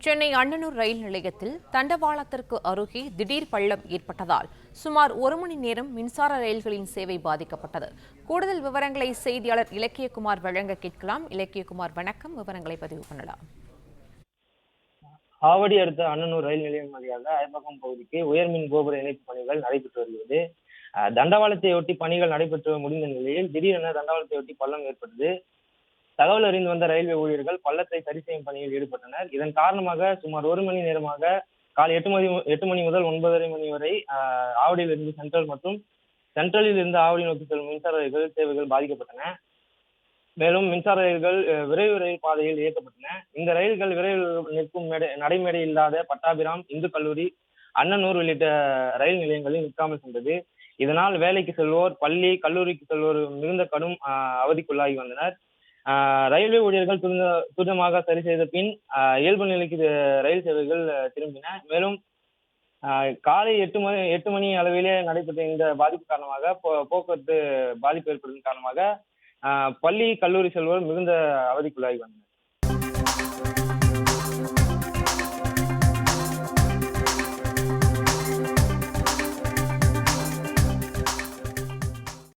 சென்னை அண்ணனூர் ரயில் நிலையத்தில் தண்டவாளத்திற்கு அருகே திடீர் பள்ளம் ஏற்பட்டதால் சுமார் 1 மணி நேரம் மின்சார ரயில்களின் சேவை பாதிக்கப்பட்டது. கூடுதல் விவரங்களை செய்தியாளர் இலக்கியகுமார் வழங்க கேட்கலாம். இலக்கியகுமார், வணக்கம். விவரங்களை பதிவு பண்ணலாம். ஆவடி அடுத்த அண்ணனூர் ரயில் நிலையம் வழியாக அயப்பாக்கம் பகுதிக்கு உயர்மின் கோபுர இணைப்பு பணிகள் நடைபெற்று வருகிறது. தண்டவாளத்தை ஒட்டி பணிகள் நடைபெற்று முடிந்த நிலையில் திடீரென தண்டவாளத்தை ஒட்டி பள்ளம் ஏற்பட்டது. தகவல் அறிந்து வந்த ரயில்வே ஊழியர்கள் பள்ளத்தை சரி செய்யும் பணியில் ஈடுபட்டனர். இதன் காரணமாக சுமார் 1 மணி நேரமாக காலை 8 மணி முதல் 9:30 மணி வரை ஆவடியில் இருந்து சென்ட்ரல் மற்றும் சென்ட்ரலில் இருந்து ஆவடி நோக்கி செல்லும் மின்சார ரயில்கள் சேவைகள் பாதிக்கப்பட்டன. மேலும் மின்சார ரயில்கள் விரைவு ரயில் பாதையில் இயக்கப்பட்டன. இந்த ரயில்கள் விரைவில் நிற்கும் நடைமேடை இல்லாத பட்டாபிராம், இந்து கல்லூரி, அண்ணனூர் உள்ளிட்ட ரயில் நிலையங்களில் நிற்காமல் சென்றது. இதனால் வேலைக்கு செல்வோர், பள்ளி, கல்லூரிக்கு செல்வோர் மிகுந்த கடும் அவதிக்குள்ளாகி வந்தனர். ரயில்வே ஊழியர்கள் துரிதமாக சரி செய்த பின் இயல்பு நிலைக்கு ரயில் சேவைகள் திரும்பின. மேலும் காலை 8 மணி அளவிலே நடைபெற்ற இந்த பாதிப்பு காரணமாக போக்குவரத்து பாதிப்பு ஏற்படுவதன் காரணமாக பள்ளி, கல்லூரி செல்வோர் மிகுந்த அவதிக்குள்ளாகி வந்தனர்.